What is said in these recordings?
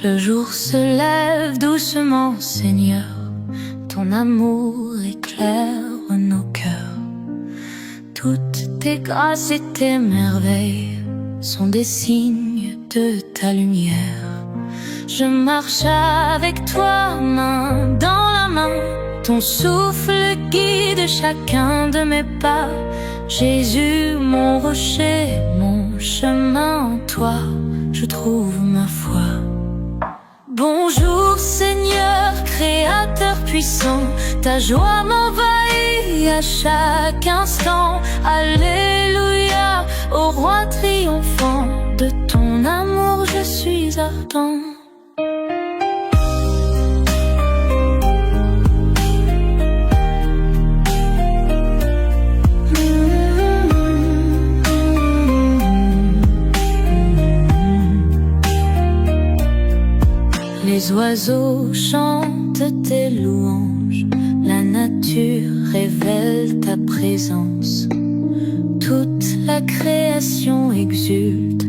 Le jour se lève doucement, Seigneur, ton amour éclaire nos cœurs. Toutes tes grâces et tes merveilles sont des signes de ta lumière. Je marche avec toi, main dans la main, ton souffle guide chacun de mes pas. Jésus, mon rocher, mon chemin, en toi, je trouve ma foi. Bonjour Seigneur, Créateur puissant, ta joie m'envahit à chaque instant. Alléluia, au roi triomphant, de ton amour je suis ardent. Les oiseaux chantent tes louanges, la nature révèle ta présence. Toute la création exulte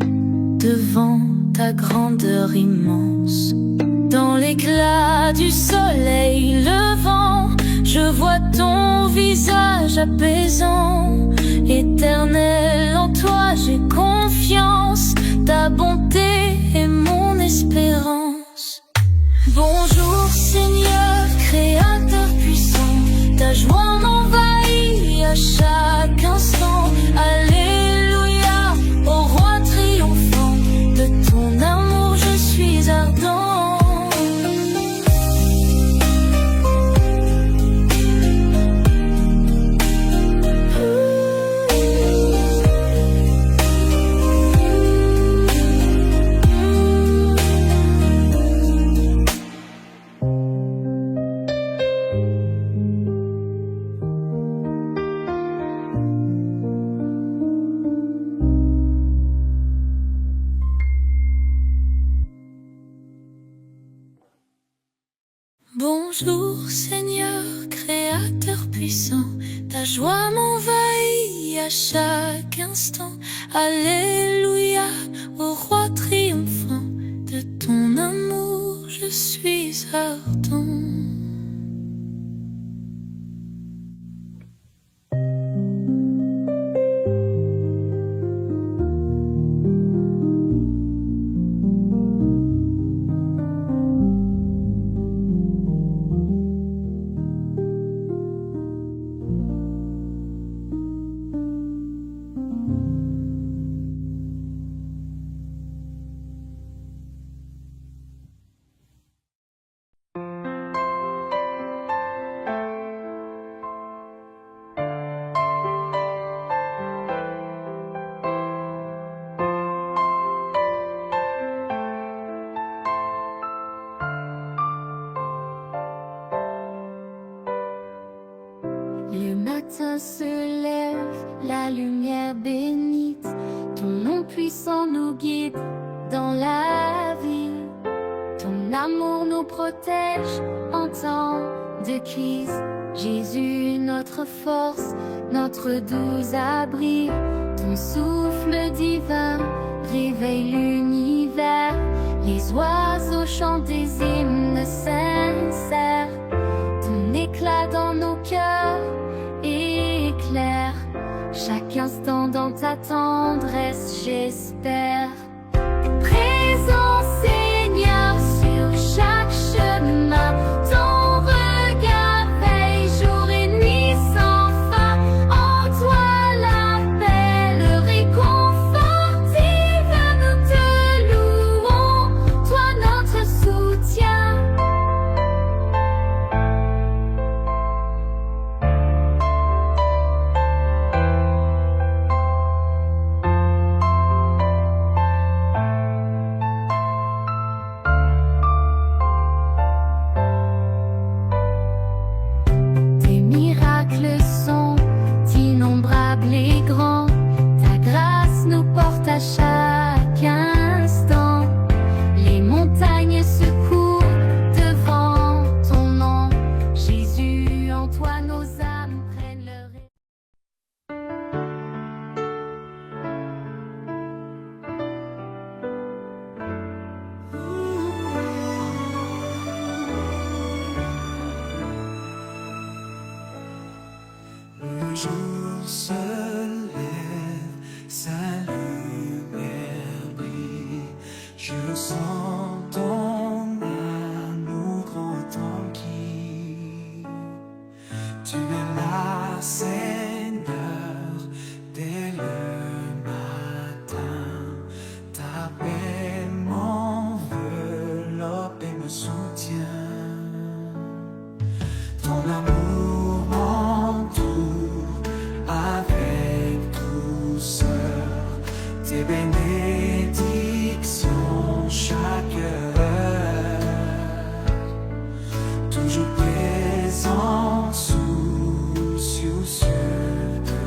devant ta grandeur immense. Dans l'éclat du soleil levant, je vois ton visage apaisant. Éternel, en toi j'ai confiance, ta bonté est mon espérance. Bonjour Seigneur, Créateur puissant, ta joie m'envahit à chaque instant. Alléluia, au roi triomphant, de ton amour je suis ardent. Bonjour Seigneur, Créateur puissant, ta joie m'envahit à chaque instant. Alléluia, au roi triomphant, de ton amour je suis ardent. Le matin se lève, la lumière bénite, ton nom puissant nous guide dans la vie. Ton amour nous protège en temps de crise. Jésus, notre force, notre doux abri. Ton souffle divin réveille l'univers. Les oiseaux chantent des hymnes sincères. Ton éclat dans nos cœurs éclaire chaque instant dans ta tendresse, j'espère. Présent Seigneur sur chaque chemin, ton regard veille jour et nuit sans fin. En toi la paix, le réconfort divin, nous te louons, toi notre soutien. jour se lève, sa lumière brille. Je sens ton amour tranquille. Tu es là, Seigneur, dès le matin. Ta paix m'enveloppe et me soutient. Ton amour m'entoure avec douceur. Tes bénédictions chaque heure. Toujours présent, soucieux de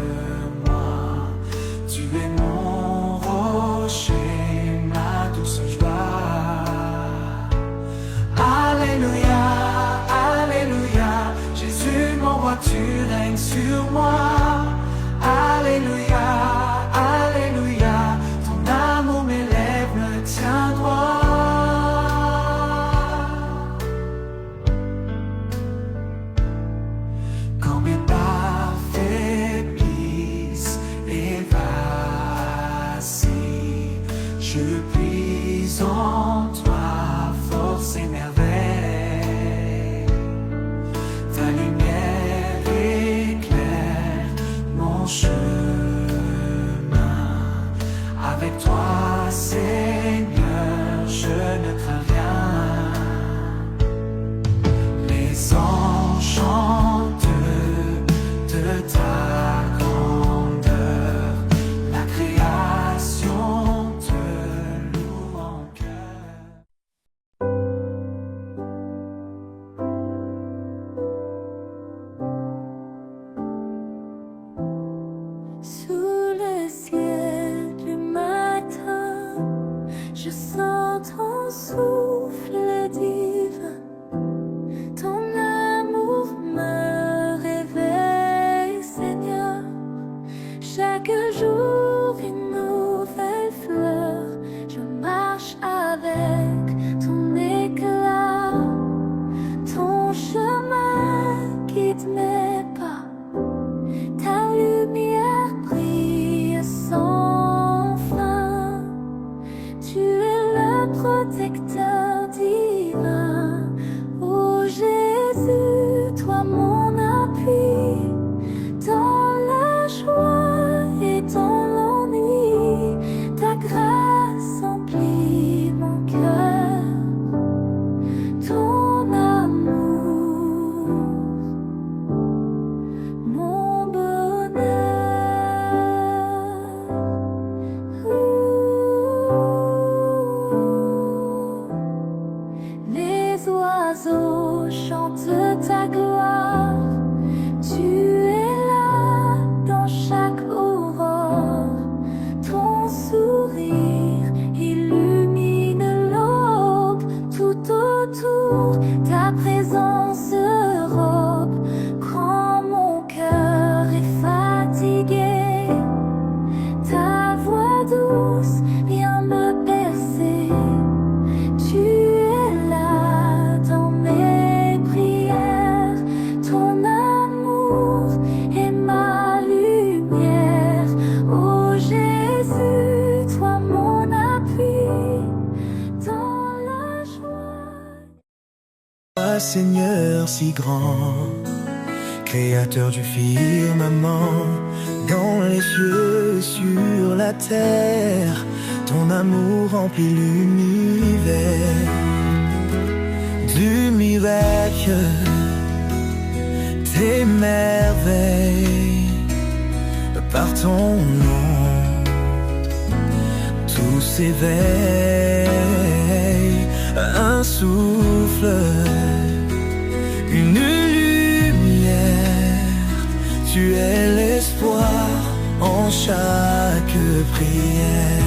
moi. Tu es mon rocher, ma douce joie. Alléluia, Alléluia, Jésus mon roi, tu règnes sur moi. Alléluia, Alléluia, ton amour m'élève, me tient droit. Quand mes pas faiblissent et vacillent, je puise en toi, force et merveille. Ta lumière éclaire mon chemin. Avec toi, Seigneur, je ne crains rien. Les anges chantent de ta grandeur. La création te loue en cœur. Sous le ciel du matin, je sens ton souffle divin. Ton amour me réveille, Seigneur. Chaque jour une nouvelle fleur. Je marche avec ton éclat. Ton chemin guide mes pas. Ta lumière brille sans fin. Tu es le protecteur divin. Oh Jésus, toi mon appui. Dans la joie et dans l'ennui, ta grâce emplit mon cœur. Ton amour, mon bonheur. Les oiseaux chantent ta gloire. Tu es là dans chaque aurore. Ton sourire illumine l'aube. Tout autour, ta présence robe. Quand mon cœur est fatigué, ta voix douce vient me bercer. Tu es là dans mes prières. Ton amour est ma lumière. Oh Jésus, toi mon appui dans la joie. Toi, Seigneur si grand, créateur du firmament, dans les cieux et sur la terre, ton amour remplit l'univers. Du miracle, tes merveilles, par ton nom, tout s'éveille. Un souffle, une lumière, tu es l'espoir en chaque prière.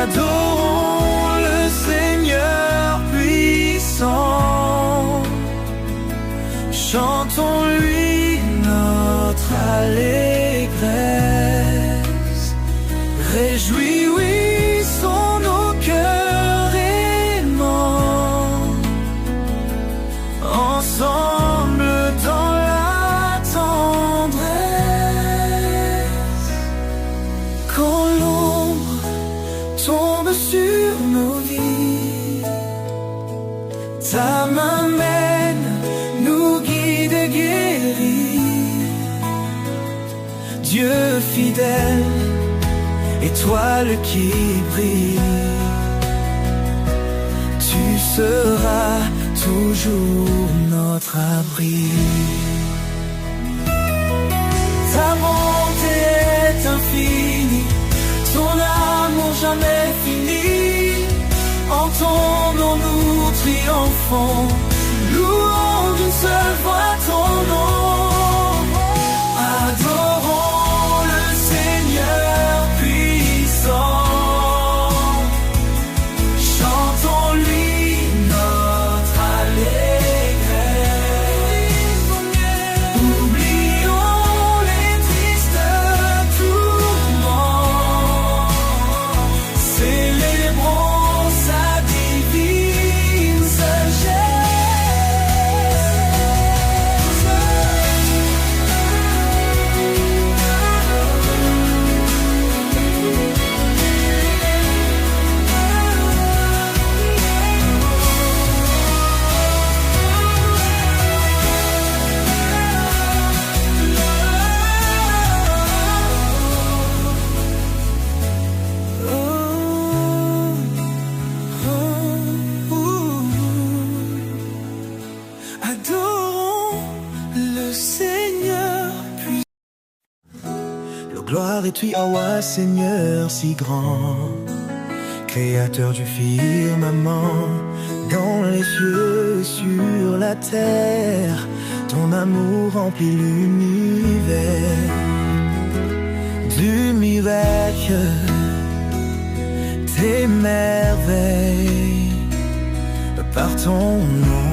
Adorons le Seigneur puissant, chantons-lui notre allégresse. Réjouissons nos cœurs aimants, ensemble dans la Dieu fidèle, étoile qui brille, tu seras toujours notre abri. Ta bonté est infinie, ton amour jamais fini. Entendons-nous triomphants, louons d'une seule voix ton nom. Adorons le Seigneur puissant, chantons-lui notre allégresse. Oublions les tristes tourments, célébrons sa divine Adorons le Seigneur puissant. Gloire et tu roi Seigneur si grand, créateur du firmament, dans les cieux et sur la terre, ton amour remplit l'univers. Du miracle, tes merveilles, par ton nom,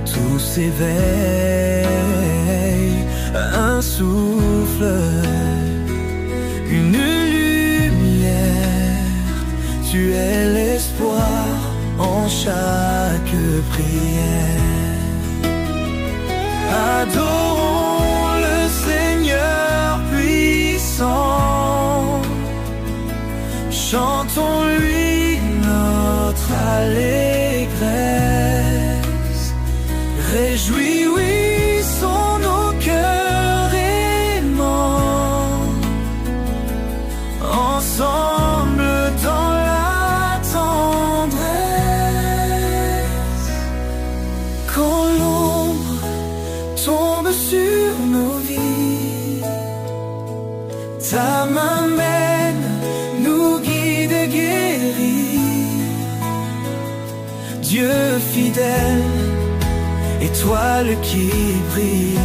tout s'éveille. Un souffle, une lumière, tu es l'espoir en chaque prière. Adorons le Seigneur puissant, chantons-lui notre allégresse. Réjouissons nos cœurs aimants, ensemble dans la tendresse. Quand l'ombre tombe sur nos vies, ta main mène, nous guide et guérit. Dieu fidèle, étoile qui brille,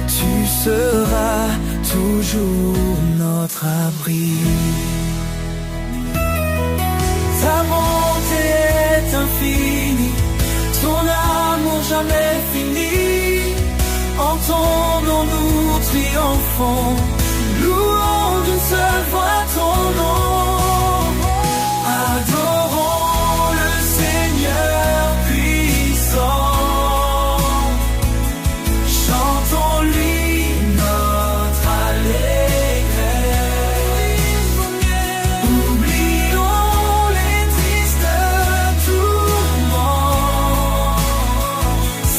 tu seras toujours notre abri. Ta bonté est infinie, ton amour jamais fini. Entendons-nous triomphants, louons d'une seule voix ton nom. Adorons le Seigneur puissant, chantons-lui notre allégresse. Oublions les tristes tourments,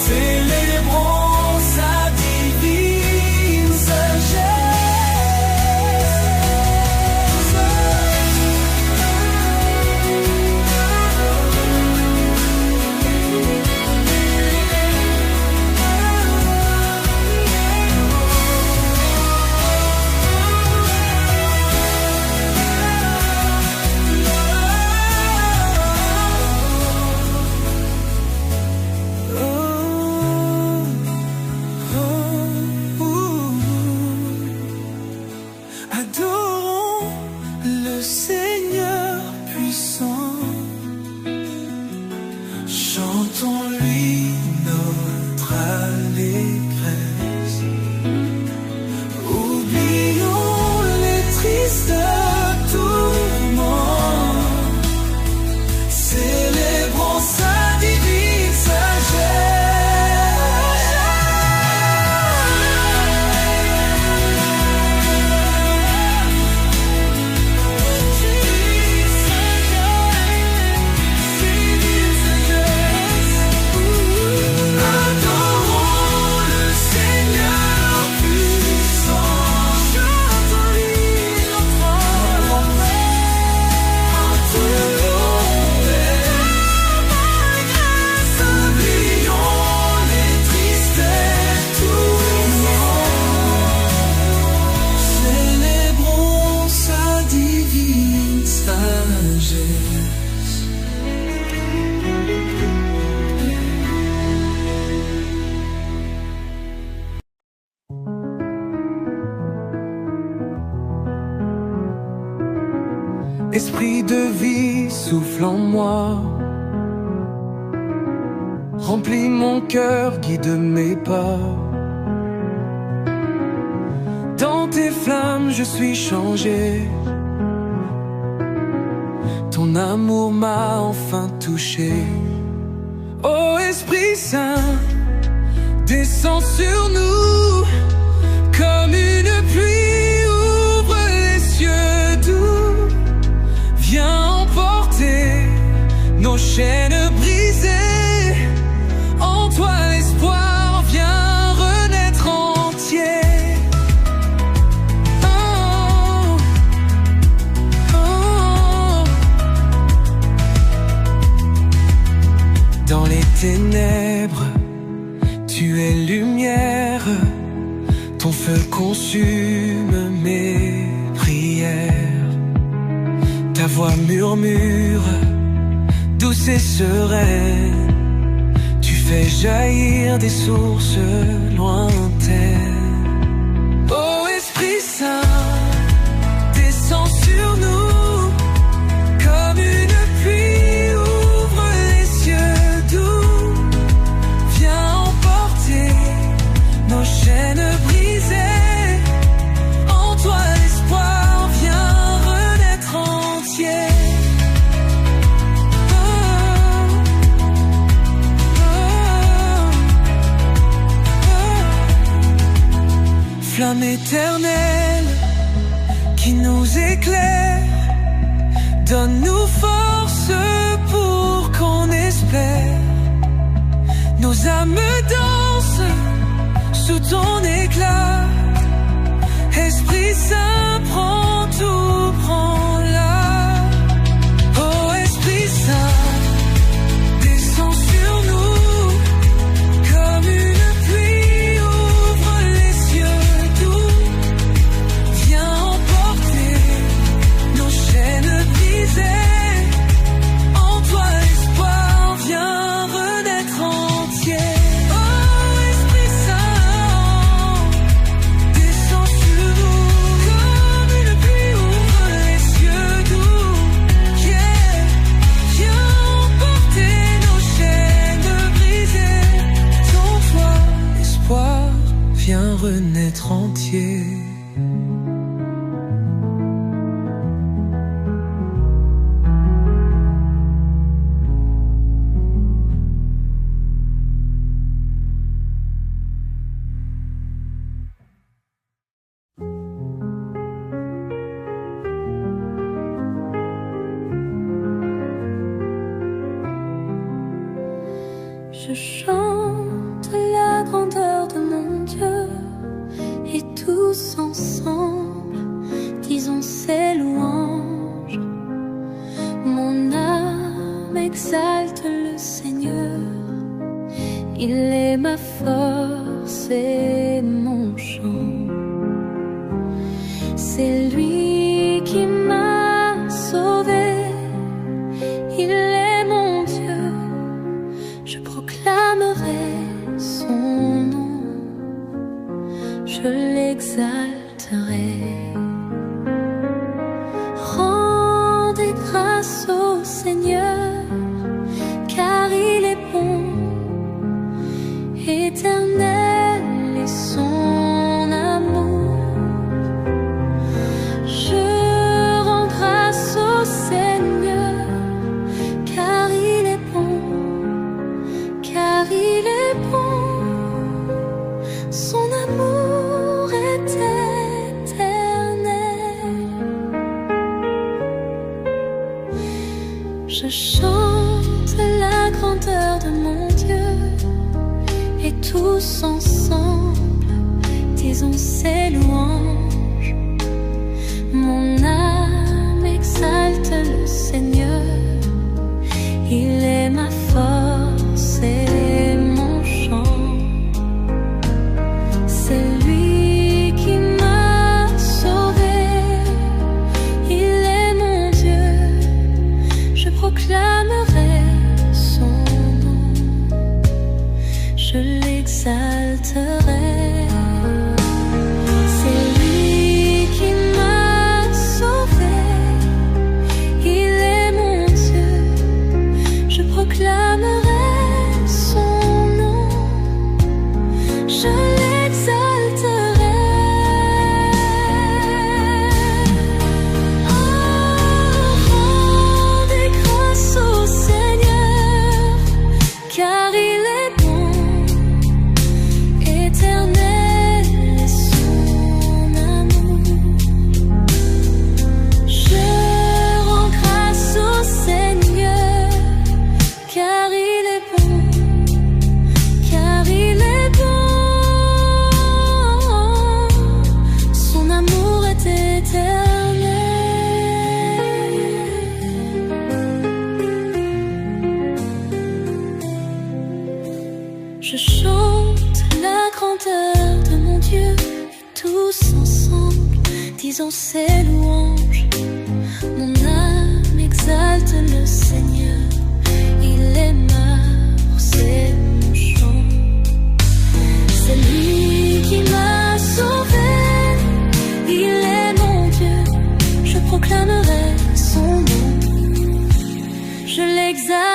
célébrons sa divine sagesse. Esprit de vie, souffle en moi. Remplis mon cœur, guide mes pas. Dans tes flammes, je suis changé. Ton amour m'a enfin touché. Ô Esprit Saint, descends sur nous comme une pluie, ouvre les cieux doux. Viens emporter nos chaînes brisées. En toi l'espoir vient renaître entier. Oh, oh. Dans les ténèbres, tu es lumière. Ton feu consume mes prières. Ta voix murmure, douce et sereine. Tu fais jaillir des sources lointaines. Ô Esprit Saint, descends sur nous comme une pluie, ouvre les cieux doux. Viens emporter nos chaînes brisées. En toi l'espoir vient renaître entier. Flamme éternelle qui nous éclaire, donne-nous force pour qu'on espère. Nos âmes dansent sous ton éclat. Esprit Saint, prends tout, prends-la. Oh Esprit Saint, descends sur nous comme une pluie, ouvre les cieux doux. Viens emporter nos chaînes brisées. En toi l'espoir vient renaître entier. Oh Esprit Saint, descends sur nous comme une pluie, ouvre les cieux doux. Yeah. Viens emporter nos chaînes brisées. Sans toi l'espoir vient renaître entier. Je chante la grandeur de mon Dieu, et tous ensemble disons ses louanges. Mon âme exalte le Seigneur, il est ma force et mon chant. C'est lui qui m'a sauvé, il est mon Dieu. Je proclamerai son nom, je l'exalterai. Rendez grâce au Seigneur, car il est bon, éternel est son amour. Je rends grâce au Seigneur, car il est bon, car il est bon, son amour est éternel. Je chante la grandeur de mon Dieu, et tous ensemble disons ses louanges. Mon âme exalte le Seigneur, il est ma force et mon chant. C'est lui qui m'a sauvé, il est mon Dieu. Je proclamerai son nom, je l'exalterai. C'est lui qui m'a sauvé, tous ensemble, disons ses louanges. Mon âme exalte le Seigneur, il est mort, c'est mon chant. C'est lui qui m'a sauvé, il est mon Dieu, je proclamerai son nom, je l'exalterai.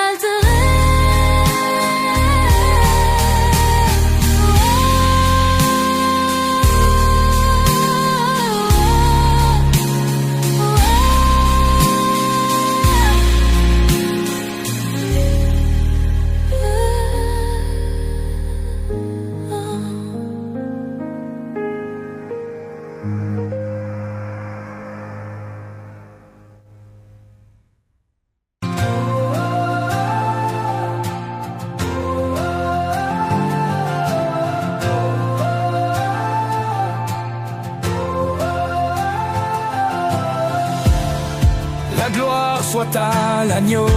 La gloire soit à l'agneau,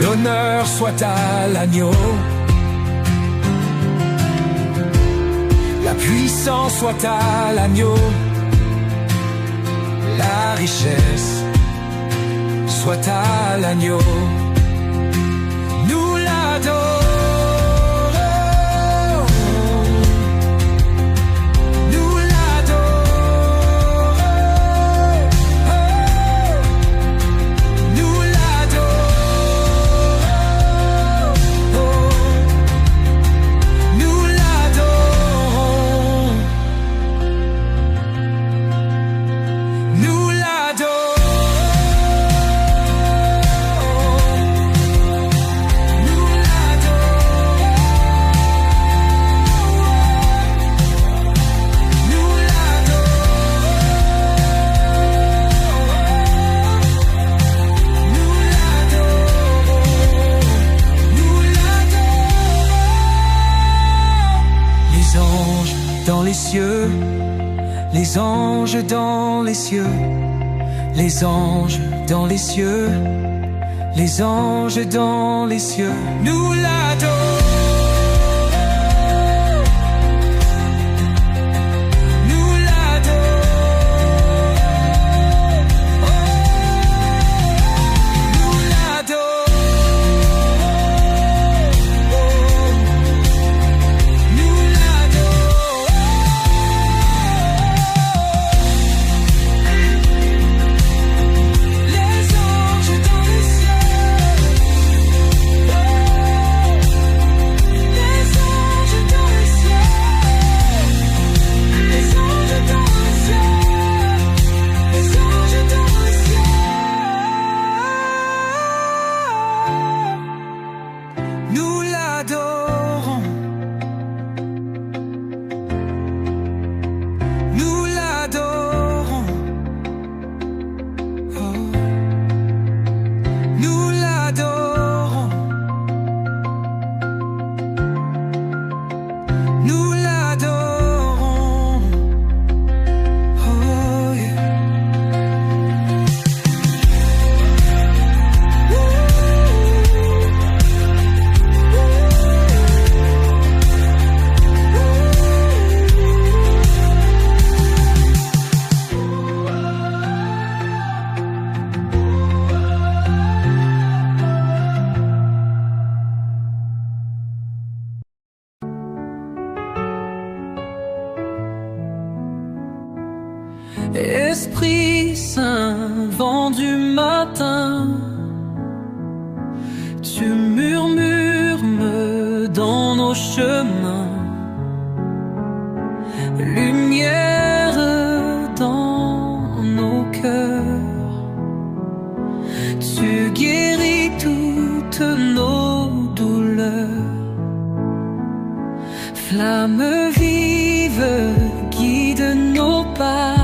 l'honneur soit à l'agneau, la puissance soit à l'agneau, la richesse soit à l'agneau. Nous l'adorons. Les anges dans les cieux, les anges dans les cieux, les anges dans les cieux, nous l'adorons. Esprit Saint, vent du matin, tu murmures dans nos chemins, lumière dans nos cœurs, tu guéris toutes nos douleurs, flamme vive guide nos pas.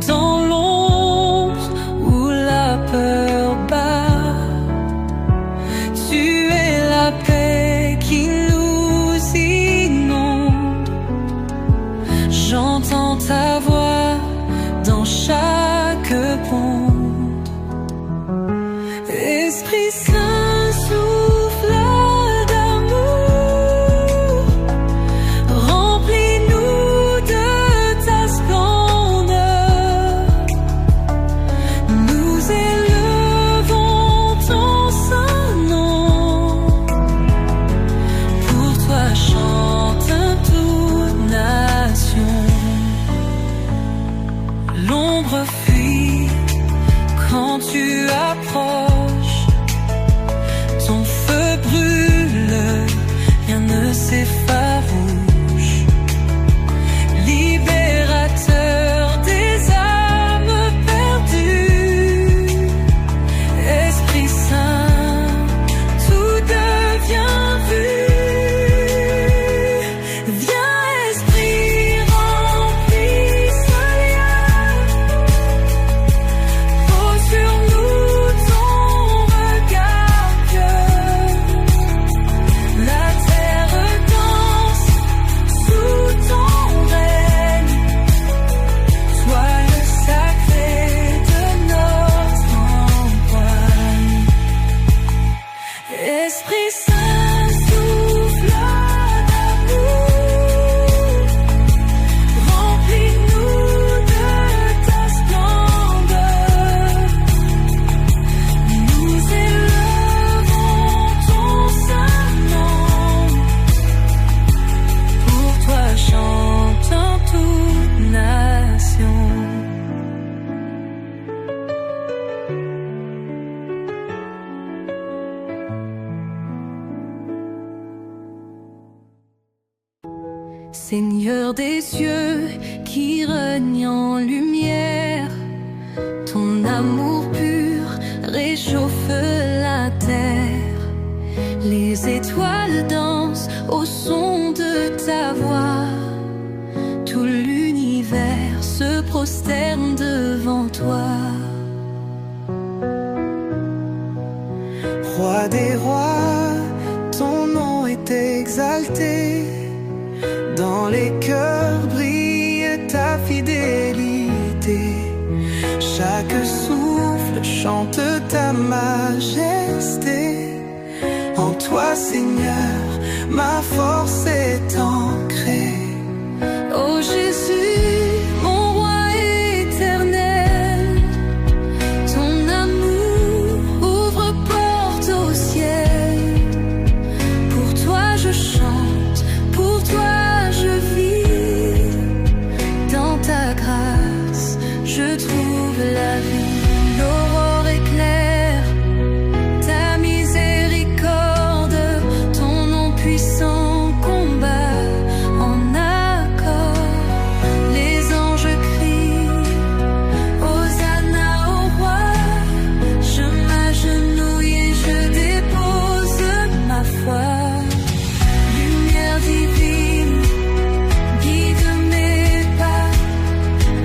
Dans l'ombre où la peur bat, tu es la paix qui nous inonde. J'entends ta voix dans chaque ponte. Esprit Saint, souffle d'amour. Son feu brûle, rien ne s'effarouche. Libérateur des âmes perdues, Esprit Saint, tout devient vu. Viens Esprit, remplis ce lien, pose sur nous ton regard pur. La terre danse sous ton règne, sois le sacré de notre empoigne. Esprit Saint, souffle d'amour, remplis-nous de ta splendeur. Nous élevons ton saint nom, pour toi chantant toute nation. Seigneur des cieux, qui règne en lumière, ton amour pur réchauffe la terre. Les étoiles dansent au son de ta voix, tout l'univers se prosterne devant toi. Roi des rois, ton nom est exalté. Dans les cœurs brille ta fidélité. Chaque souffle chante ta majesté. En toi, Seigneur, ma force est ancrée. Ô Jésus, mon roi éternel, ton amour ouvre porte au ciel. Pour toi je chante, pour toi je vis. Dans ta grâce, je trouve la vie. L'aurore éclaire ta miséricorde, ton nom puissant combat en accord. Les anges crient Hosanna au roi. Je m'agenouille et je dépose ma foi. Lumière divine, guide mes pas.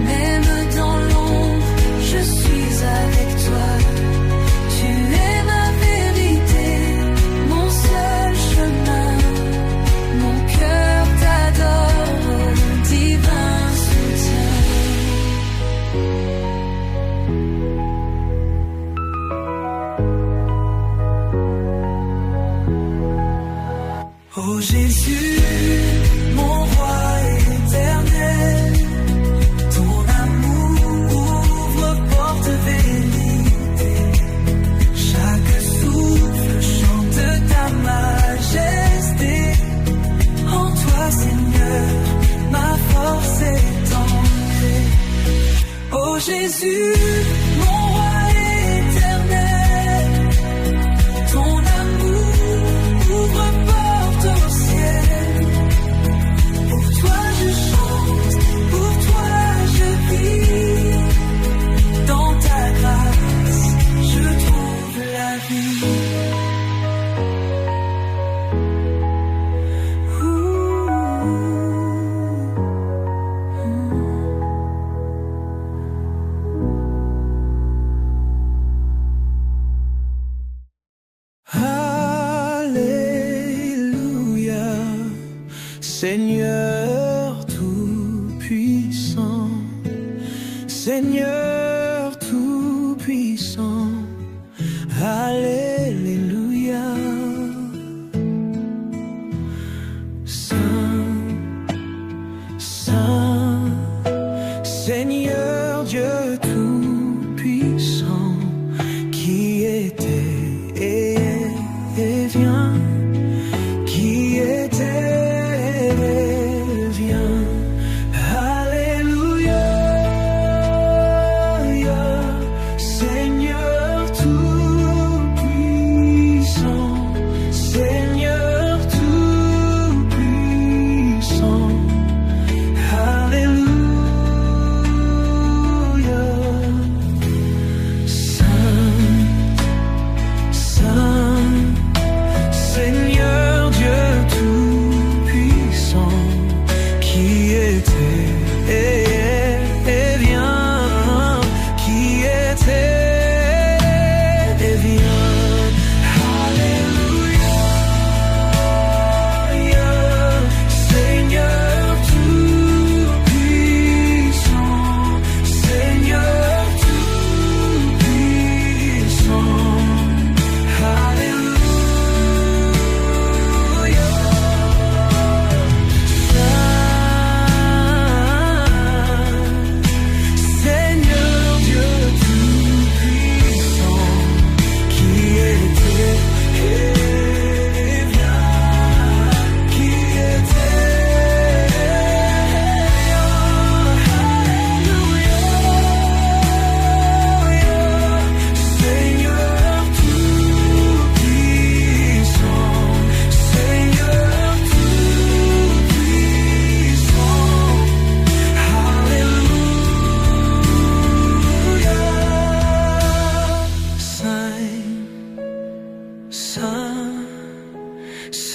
Même dans l'ombre, je suis avec toi. Tu es ma vérité, mon seul chemin. Mon cœur t'adore, divin soutien. Ô Jésus, mon roi éternel, ton amour ouvre porte vérité. Chaque souffle chante ta majesté. En toi, Seigneur, ma force est ancrée. Ô Jésus, mon roi éternel, ton amour ouvre porte au ciel. Pour toi je chante, pour toi je vis. Dans ta grâce, je trouve la vie. Alléluia, Seigneur tout-puissant, Seigneur tout-puissant, Alléluia. Saint, Saint, Seigneur Dieu tout-puissant, qui était et est et vient, qui était et vient. Alléluia.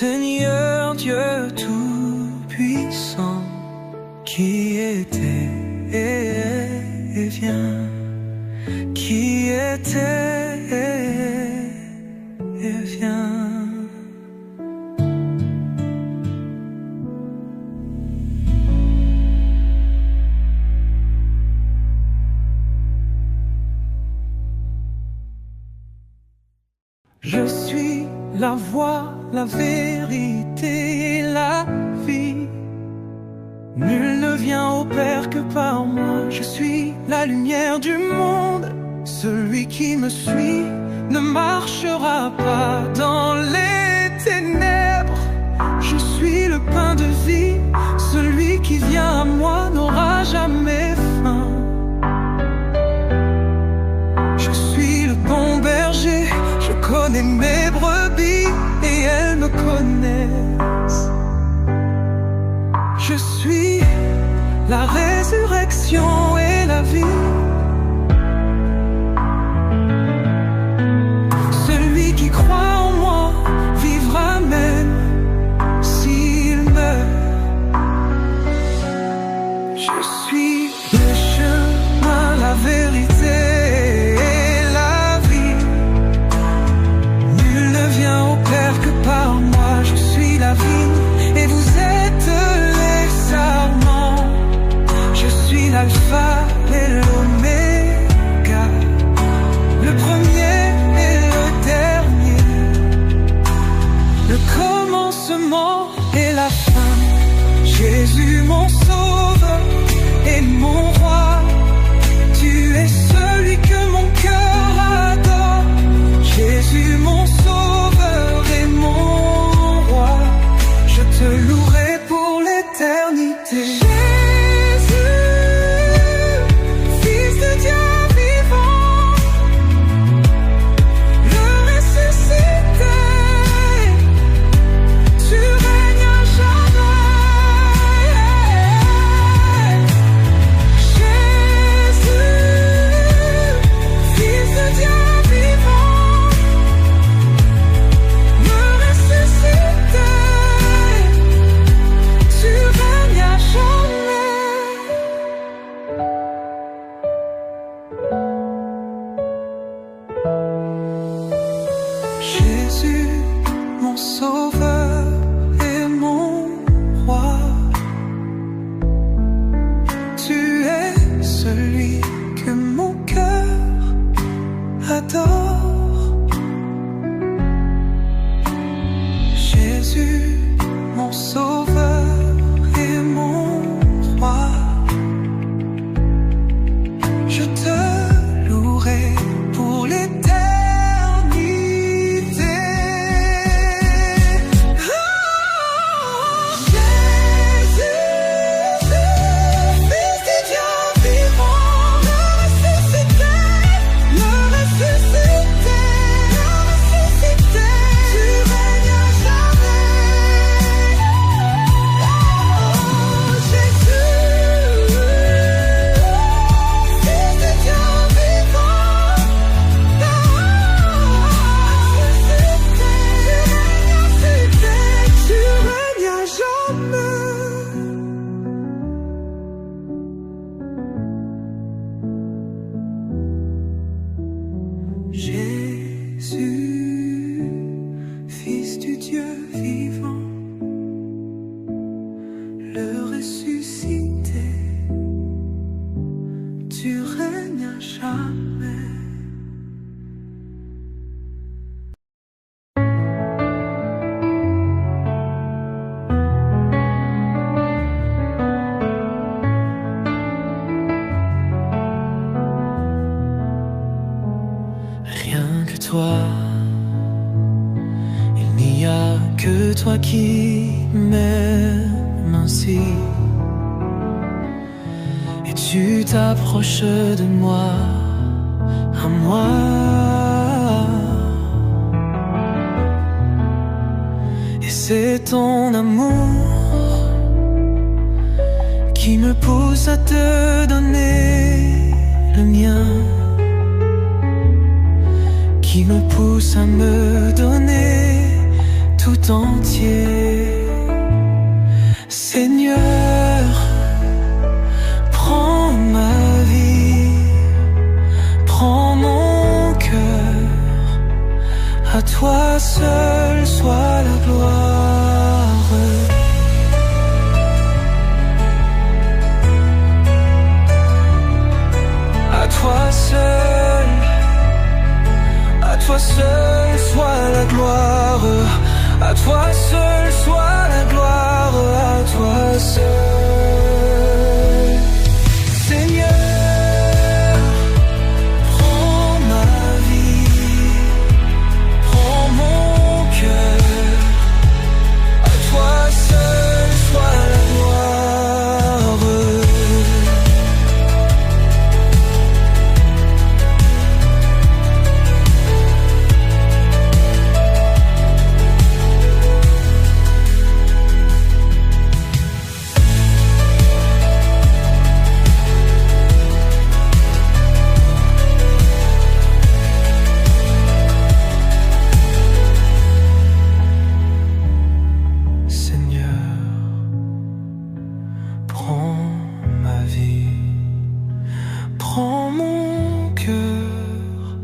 Seigneur Dieu Tout-Puissant, qui était et vient, qui était et vient. Je suis la voie, la vérité et la vie. Nul ne vient au Père que par moi. Je suis la lumière du monde. Celui qui me suit ne marchera pas dans les ténèbres. Je suis le pain de vie. Celui qui vient à moi n'aura jamais faim. Je suis le bon berger. Je connais mes brebis et elles me connaissent. Je suis la résurrection et la vie. Celui qui croit en moi vivra même s'il meurt. Je suis le chemin, la vérité et la vie. Nul ne vient au Père que par moi. Je suis la vie et vous êtes les sarments. Je suis l'alpha et l'oméga, le premier et le dernier, le commencement et la fin. Jésus mon sauveur et mon roi, tu es celui que mon cœur adore. Jésus mon sauveur et mon roi, je te louerai pour l'éternité. Jésus, mon sauveur et mon roi, tu es celui que mon cœur adore. Jésus, mon sauveur et mon roi, je te louerai pour l'éternité. Jésus, Fils du Dieu vivant, le ressuscité, tu règnes à jamais. Toi, il n'y a que toi qui m'aimes ainsi, et tu t'approches de moi, à moi. Et c'est ton amour qui me pousse à te donner le mien, qui me pousse à me donner tout tout entier. Seigneur, prends ma vie, prends mon cœur, à toi seul soit la gloire. À toi seul soit la gloire. À toi seul soit la gloire. À toi seul. Seigneur, prends ma vie, prends mon cœur. À toi seul soit la gloire. Prends mon cœur,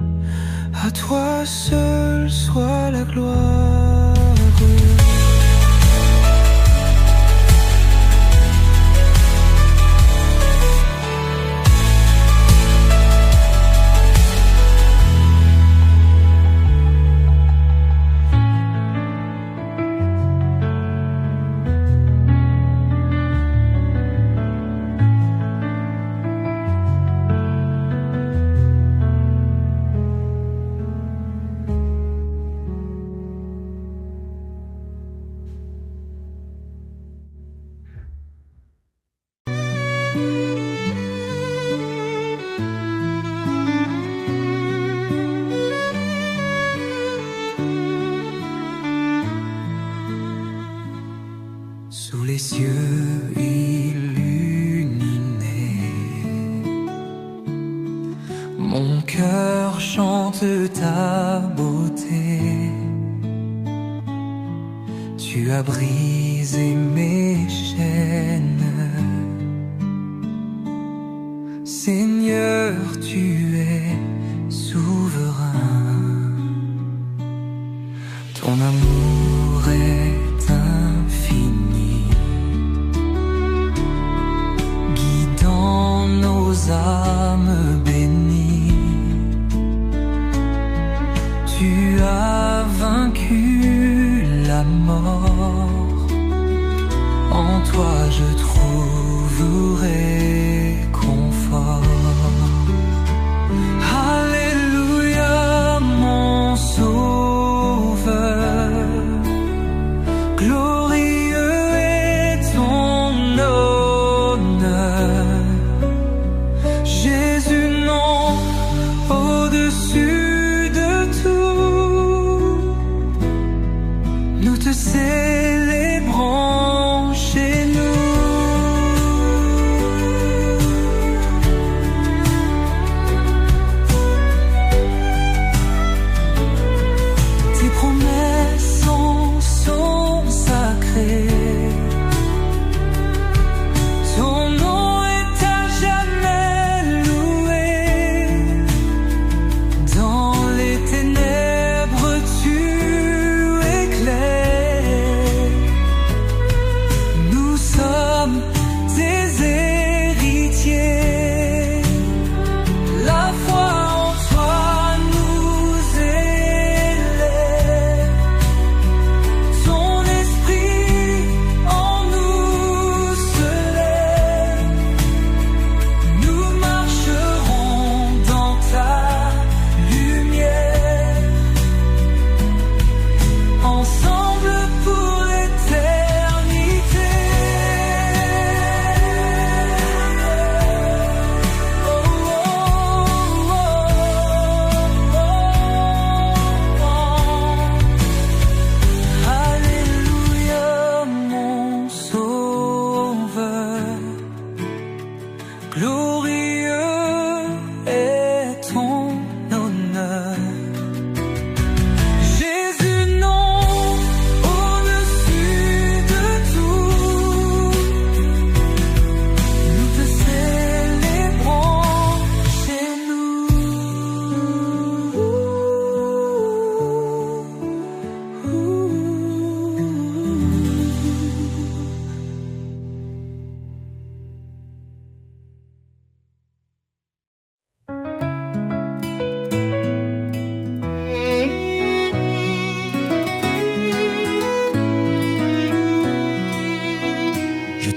à toi seul soit la gloire. Sous les cieux illuminés, mon cœur chante ta beauté. Tu as brisé mes chaînes, Seigneur, tu es souverain. Ton amour est infini, guidant nos âmes bénies. Tu as vaincu la mort, en toi je trouverai confort. Alléluia, mon Sauveur, glorieux est ton honneur. Jésus, non, au-dessus de tout, nous te célébrons chez nous. Tes promesses sont sacrées, ton nom est à jamais loué. Dans les ténèbres tu éclaires,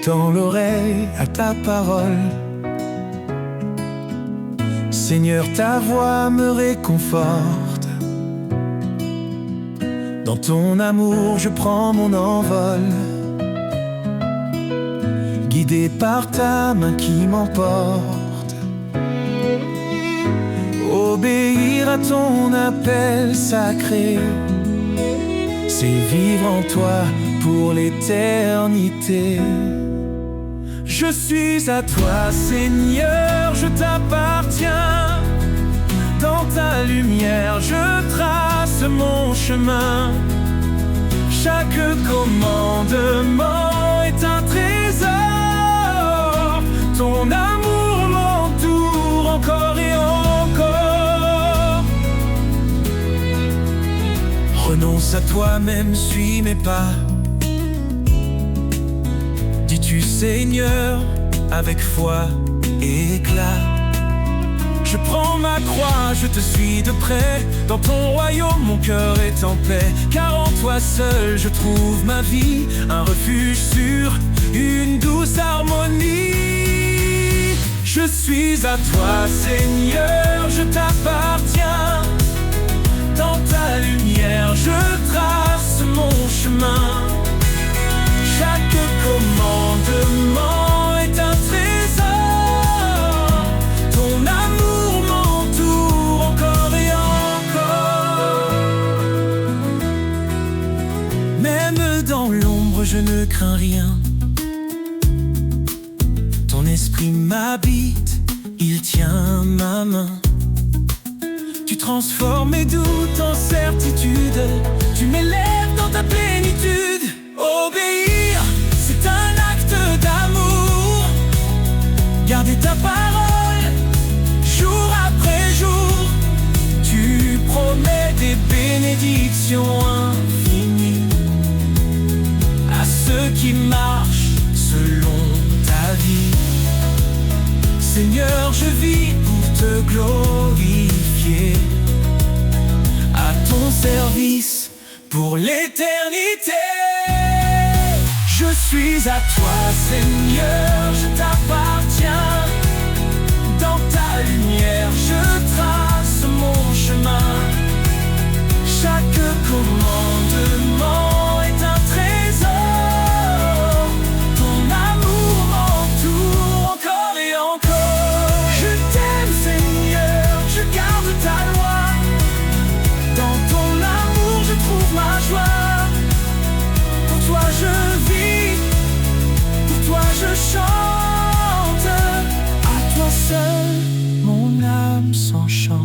tends l'oreille à ta parole. Seigneur, ta voix me réconforte. Dans ton amour, je prends mon envol, guidé par ta main qui m'emporte. Obéir à ton appel sacré, c'est vivre en toi pour l'éternité. Je suis à toi, Seigneur, je t'appartiens. Dans ta lumière, je trace mon chemin. Chaque commandement est un trésor. Ton amour m'entoure encore et encore. Renonce à toi-même, suis mes pas. Dis-tu, Seigneur, avec foi et éclat. Je prends ma croix, je te suis de près. Dans ton royaume, mon cœur est en paix. Car en toi seul, je trouve ma vie, un refuge sûr, une douce harmonie. Je suis à toi, Seigneur, je t'appartiens. Dans ta lumière, je trace mon chemin. Chaque commandement est un trésor. Ton amour m'entoure encore et encore. Même dans l'ombre, je ne crains rien. Ton esprit m'habite, il tient ma main. Tu transformes mes doutes en certitude. Tu m'élèves dans ta plénitude. Obéir, c'est un acte d'amour. Garder ta parole, jour après jour. Tu promets des bénédictions infinies à ceux qui marchent selon ta vie. Seigneur, je vis pour te glorifier, à ton service pour l'éternité. Je suis à toi, Seigneur, je t'appartiens. Dans ta lumière, je trace mon chemin. Chaque commandement est un trésor. Ton amour m'entoure encore et encore. Je t'aime, Seigneur, je garde ta loi. Dans ton amour, je trouve ma joie. Pour toi, je vis, pour toi, je chante. À toi seul, mon âme s'enchante.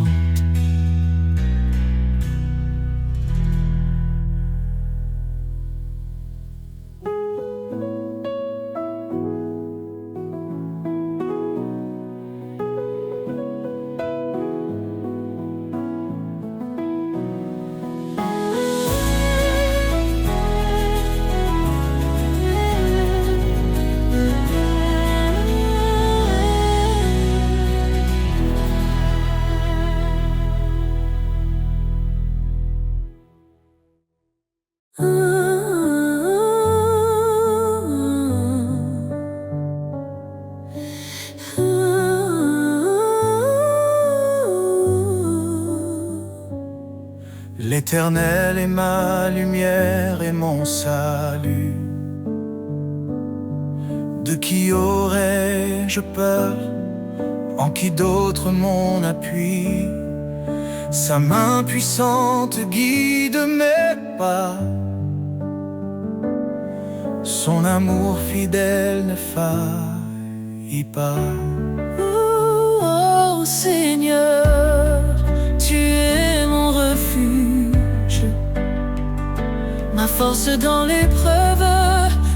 L'Éternel est ma lumière et mon salut. De qui aurais-je peur? En qui d'autre mon appui? Sa main puissante guide mes pas. Son amour fidèle ne faillit pas. Oh Seigneur, tu es mon refuge, ma force dans l'épreuve,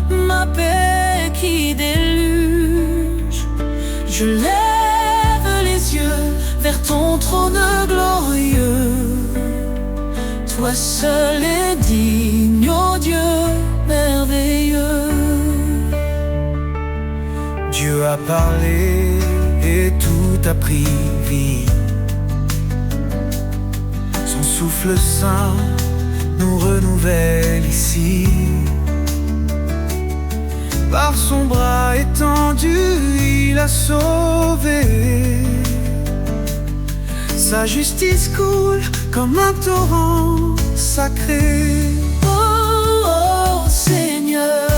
ma paix qui déluge. Je lève les yeux vers ton trône glorieux. Toi seul est digne, ô Dieu merveilleux. Dieu a parlé et tout a pris vie. Son souffle saint nous renouvelle ici. Par son bras a sauvés. Sa justice coule comme un torrent sacré. Oh Seigneur,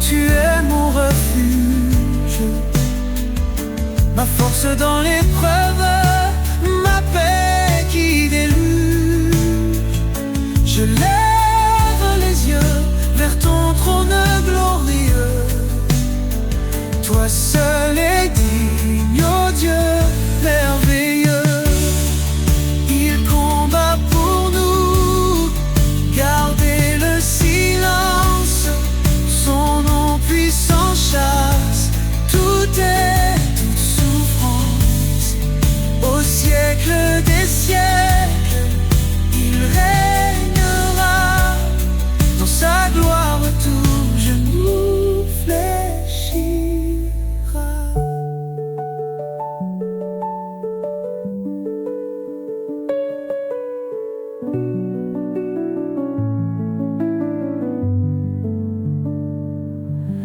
tu es mon refuge, ma force dans l'épreuve, ma paix qui déluge. Je lève les yeux vers ton trône glorieux. Toi seul est digne, ô Dieu merveilleux. Il combat pour nous, gardez le silence. Son nom puissant chasse toute souffrance. Au siècle des siècles, il régnera. Dans sa gloire tout genou fléchira.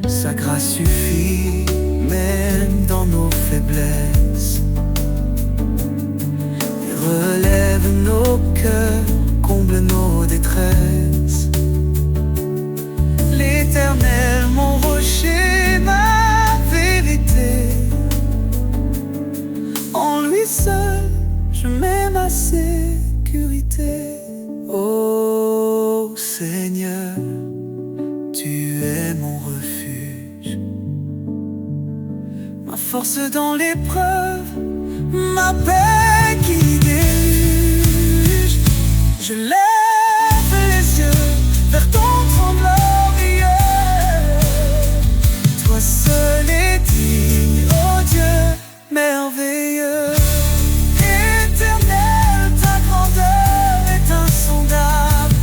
Sa grâce suffit même dans nos faiblesses. Il relève nos cœurs, comble nos détresses. L'Éternel, mon rocher, ma vérité. En lui seul, je mets ma sécurité. Ô Seigneur, tu es mon refuge, ma force dans l'épreuve, ma paix qui déluge. Je lève les yeux vers ton trône glorieux. Toi seul est digne, ô Dieu merveilleux. Éternel, ta grandeur est insondable.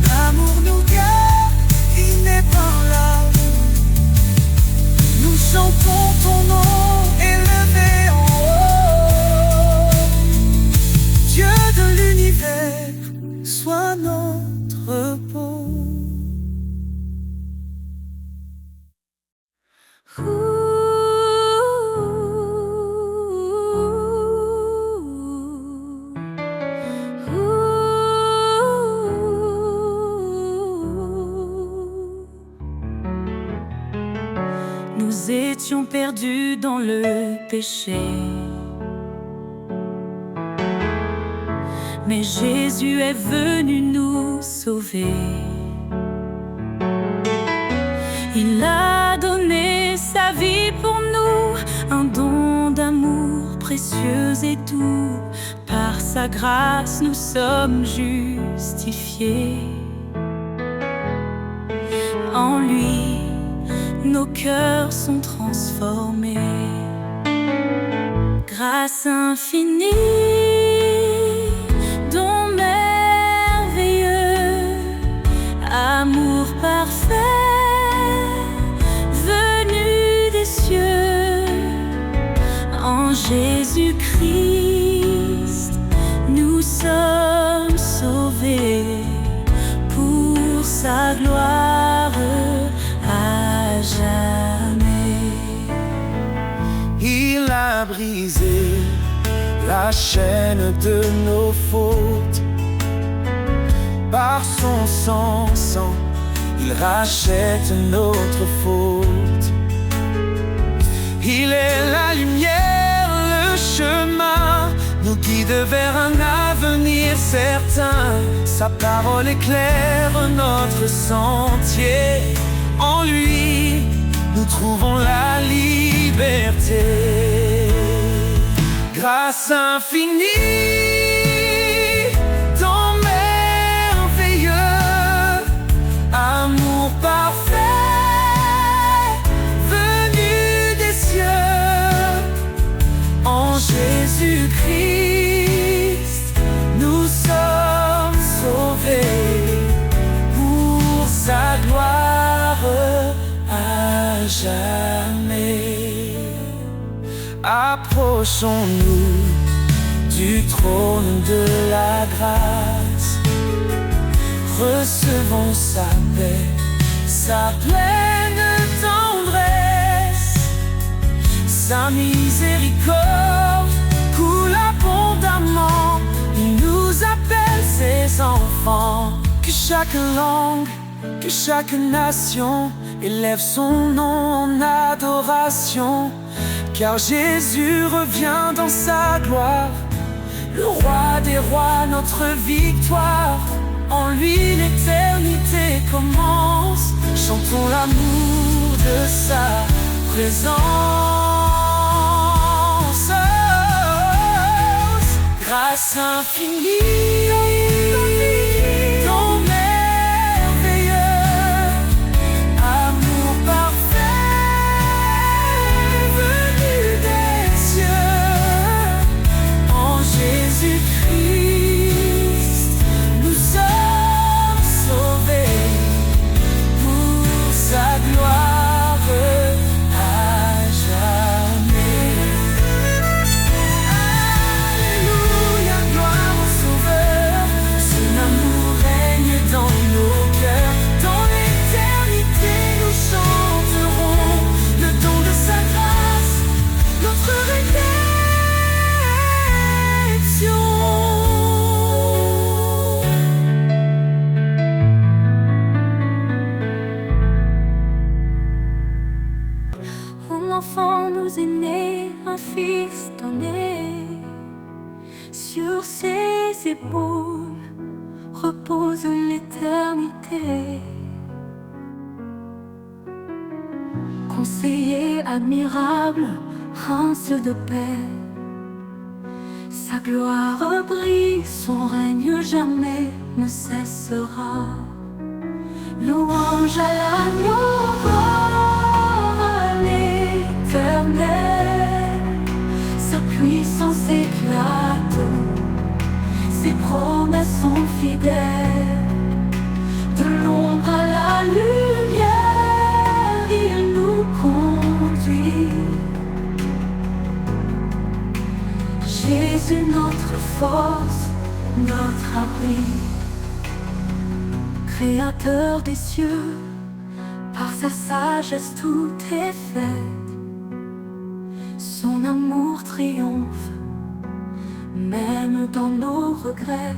L'amour nous garde inébranlable. Nous chantons ton nom élevé en haut. Dieu de l'univers, sois notre repos. Nous étions perdus dans le péché, mais Jésus est venu nous sauver. Il a donné sa vie pour nous, un don d'amour précieux et doux. Par sa grâce nous sommes justifiés. En lui, nos cœurs sont transformés. Grâce infinie, don merveilleux, amour parfait, venu des cieux. En Jésus-Christ, nous sommes sauvés pour sa gloire à jamais. Il a brisé la chaîne de nos fautes. Par son sang, il rachète notre faute. Il est la lumière, le chemin, nous guide vers un avenir certain. Sa parole éclaire notre sentier. En lui, nous trouvons la liberté. Grâce infinie, don merveilleux, amour parfait, venu des cieux. En Jésus-Christ, nous sommes sauvés pour sa gloire à jamais. Approchons-nous du trône de la grâce. Recevons sa paix, sa pleine tendresse. Sa miséricorde coule abondamment. Il nous appelle ses enfants. Que chaque langue, que chaque nation élève son nom en adoration. Car Jésus revient dans sa gloire, le roi des rois, notre victoire. En lui l'éternité commence. Chantons l'amour de sa présence. Grâce infinie, ton merveilleux amour parfait venu des cieux. En Jésus-Christ, nous sommes sauvés pour sa gloire. Enfant nous est né, un fils donné. Sur ses épaules repose l'éternité. Conseiller admirable, prince de paix, sa gloire brille, son règne jamais ne cessera. Louange à l'agneau. Sa puissance éclate, ses promesses sont fidèles. De l'ombre à la lumière, il nous conduit. Jésus, notre force, notre abri. Créateur des cieux, par sa sagesse tout est fait. Son amour triomphe, même dans nos regrets.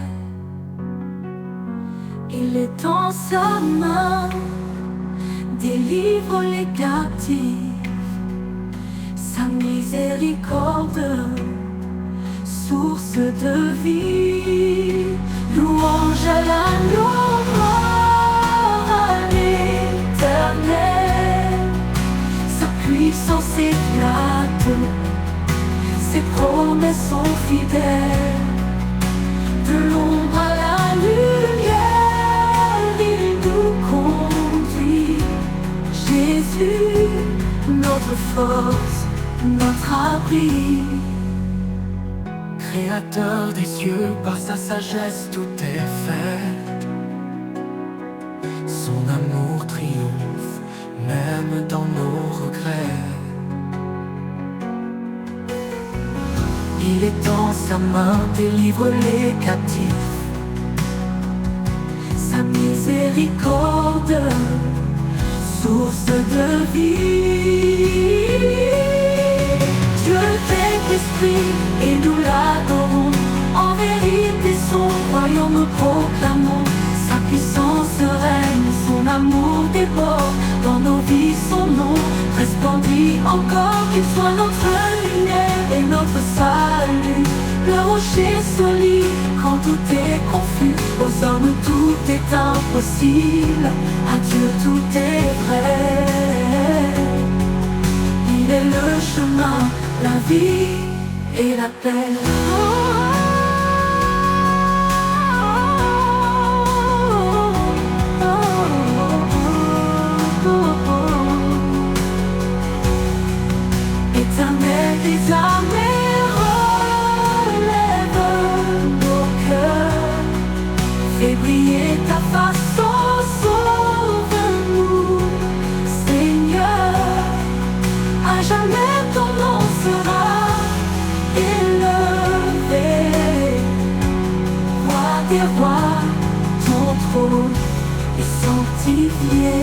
Il étend sa main, délivre les captifs. Sa miséricorde, source de vie. Louange à l'agneau, gloire à l'éternel. Sa puissance éclate, ses promesses sont fidèles. De l'ombre à la lumière, il nous conduit. Jésus, notre force, notre abri. Créateur des cieux, par sa sagesse tout est fait. Son amour triomphe, même dans nos regrets. Il étend sa main, délivre les captifs. Sa miséricorde, source de vie. Dieu est esprit et nous l'adorons. En vérité son royaume nous proclamons. Sa puissance règne, son amour déborde. Dans nos vies son nom resplendit encore. Qu'il soit notre lumière et notre salut, le rocher solide quand tout est confus. Aux hommes tout est impossible, à Dieu tout est vrai. Il est le chemin, la vie et la paix. Éternel des armées, relève nos cœurs. Fais briller ta face, sauve-nous, Seigneur. À jamais ton nom sera élevé. Roi des rois, ton trône est sanctifié.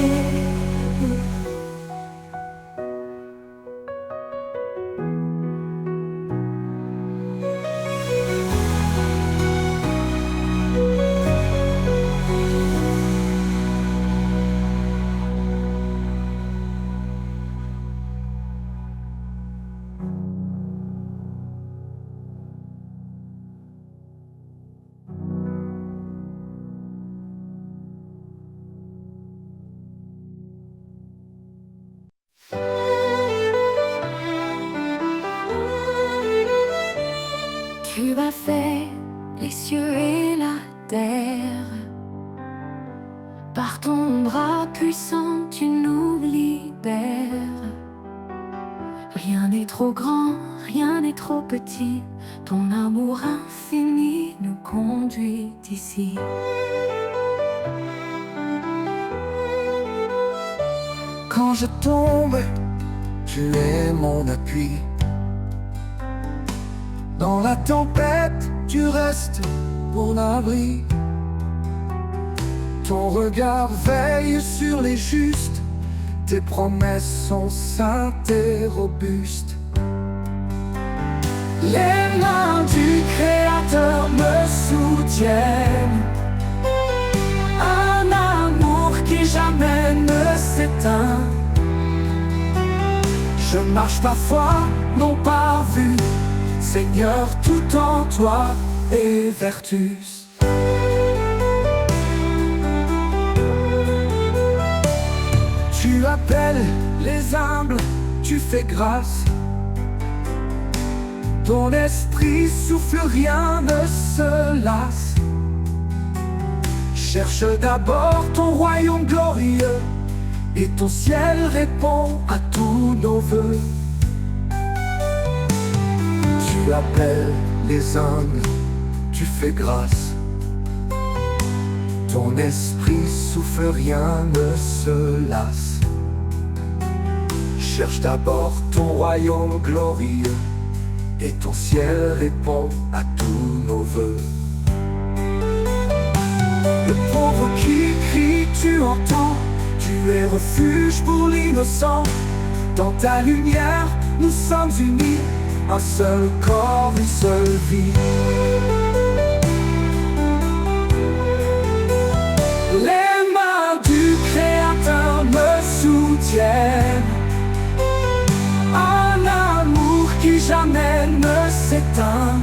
Tout-puissant, tu nous libères. Rien n'est trop grand, rien n'est trop petit. Ton amour infini nous conduit ici. Quand je tombe, tu es mon appui. Dans la tempête, tu restes mon abri. Ton regard veille sur les justes. Tes promesses sont saintes et robustes. Les mains du Créateur me soutiennent. Un amour qui jamais ne s'éteint. Je marche par foi, non par vue. Seigneur, tout en toi est vertus. Tu appelles les humbles, tu fais grâce. Ton esprit souffle, rien ne se lasse. Cherche d'abord ton royaume glorieux, et ton ciel répond à tous nos vœux. Tu appelles les humbles, tu fais grâce. Ton esprit souffle, rien ne se lasse. Cherche d'abord ton royaume glorieux, et ton ciel répond à tous nos vœux. Le pauvre qui crie, tu entends. Tu es refuge pour l'innocent. Dans ta lumière, nous sommes unis. Un seul corps, une seule vie. Les mains du Créateur me soutiennent. Un amour qui jamais ne s'éteint.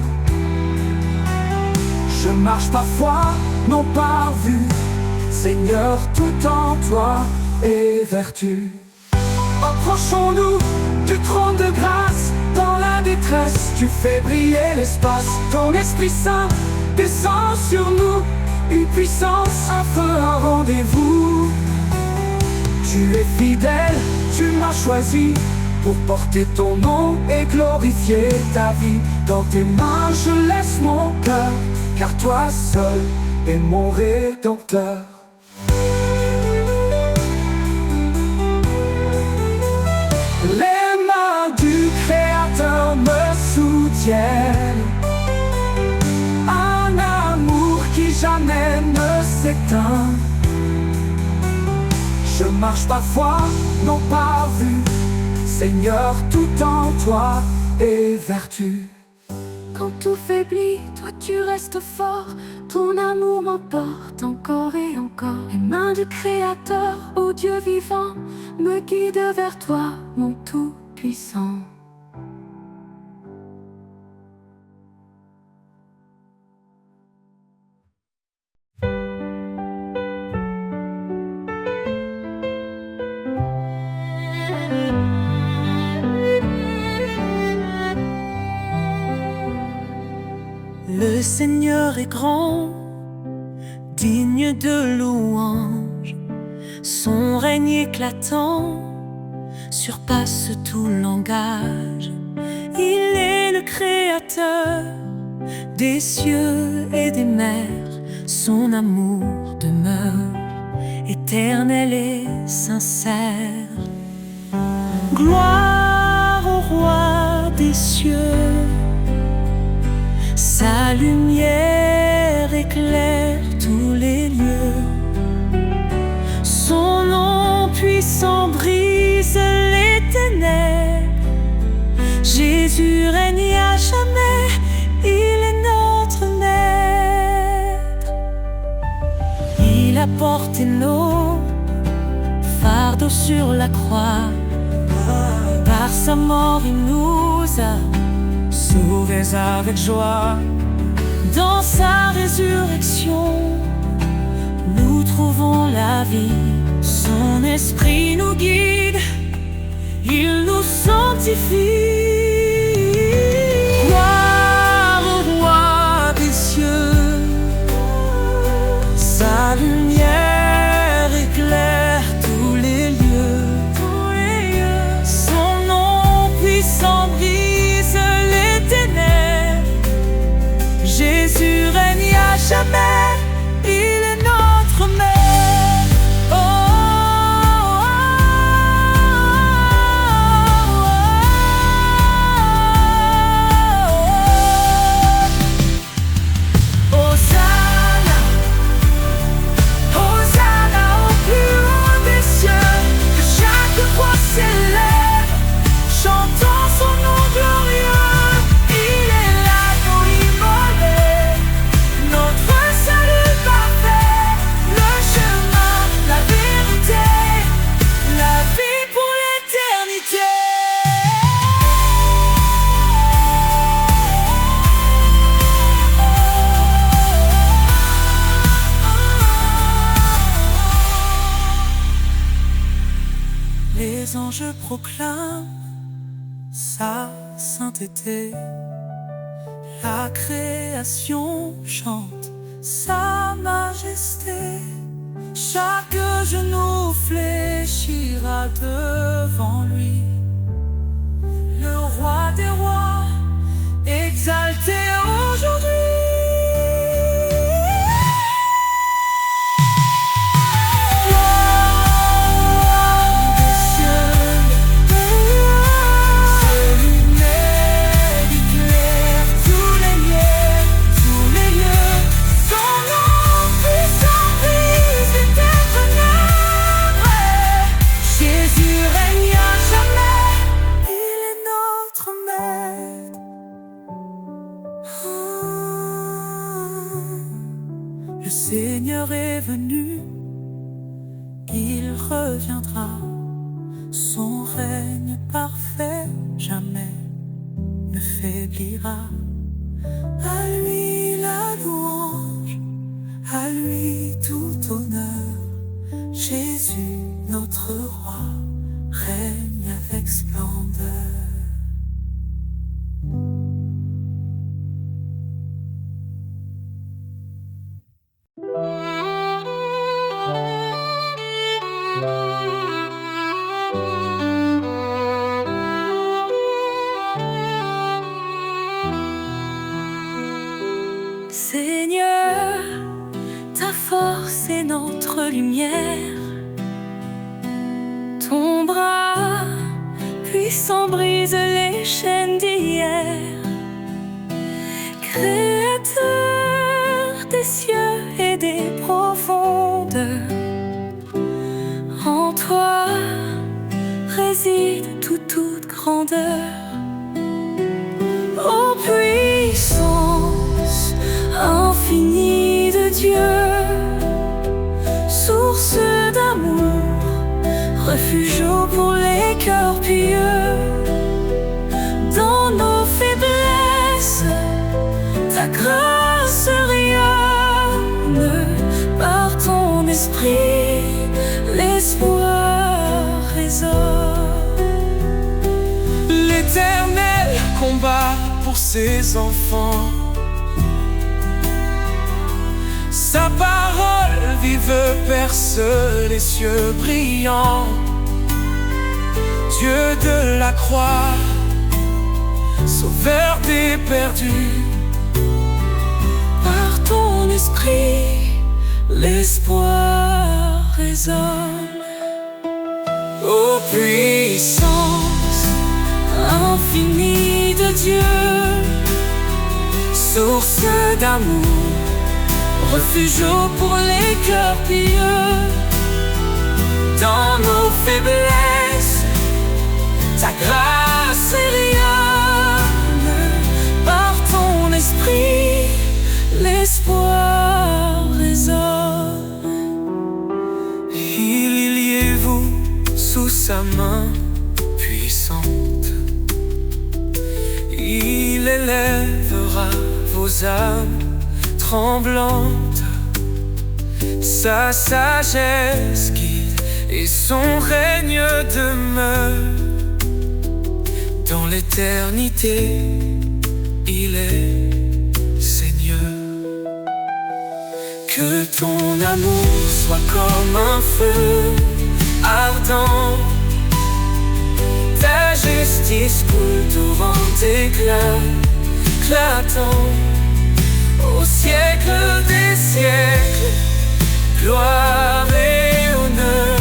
Je marche par foi, non par vue. Seigneur, tout en toi est vertu. Approchons-nous du trône de grâce. Dans la détresse, tu fais briller l'espace. Ton Esprit Saint descend sur nous. Une puissance, un feu, un rendez-vous. Tu es fidèle, tu m'as choisi pour porter ton nom et glorifier ta vie. Dans tes mains je laisse mon cœur, car toi seul es mon Rédempteur. Les mains du Créateur me soutiennent. Un amour qui jamais ne s'éteint. Je marche par foi, non par vue. Seigneur, tout en toi est vertu. Quand tout faiblit, toi tu restes fort. Ton amour m'emporte encore et encore. Les mains du Créateur, ô Dieu vivant, me guident vers toi, mon Tout-Puissant. Le Seigneur est grand, digne de louange. Son règne éclatant surpasse tout langage. Il est le Créateur des cieux et des mers. Son amour demeure éternel et sincère. Gloire au Roi des cieux. Sa lumière éclaire tous les lieux. Son nom puissant brise les ténèbres. Jésus règne à jamais, il est notre maître. Il a porté nos fardeaux sur la croix. Par sa mort il nous a sauvés avec joie. Dans sa résurrection, nous trouvons la vie. Son esprit nous guide, il nous sanctifie. Gloire au Roi des cieux, sa lumière éclaire les anges proclament sa sainteté. La création chante sa majesté. Chaque genou fléchira devant lui. Le roi des rois, exalté aujourd'hui. Le Seigneur est venu, il reviendra, son règne parfait jamais ne faiblira. À lui la louange, à lui tout honneur. Jésus, notre roi, règne avec splendeur. Seigneur, ta force est notre lumière. Ton bras puissant brise les chaînes d'hier. Créateur des cieux et des profondeurs, en toi réside toute grandeur. Ô puissance infinie de Dieu, source d'amour, refuge pour les cœurs pieux. Dans nos faiblesses, ta grâce rayonne. Par ton esprit, l'espoir résonne. L'Éternel combat pour ses enfants. Sa parole vive perce les cieux brillants. Dieu de la croix, sauveur des perdus. Par ton esprit, l'espoir résonne. Ô puissance Infinie de Dieu, source d'amour, refuge pour les cœurs pieux. dans nos faiblesses, ta grâce rayonne. Par ton esprit, l'espoir résonne. il liez-vous sous sa main puissante. Il élèvera vos âmes tremblantes. Sa sagesse guide et son règne demeure. Dans l'éternité, il est Seigneur. Que ton amour soit comme un feu ardent. Ta justice coule torrent éclatant. Au siècle des siècles, gloire et honneur.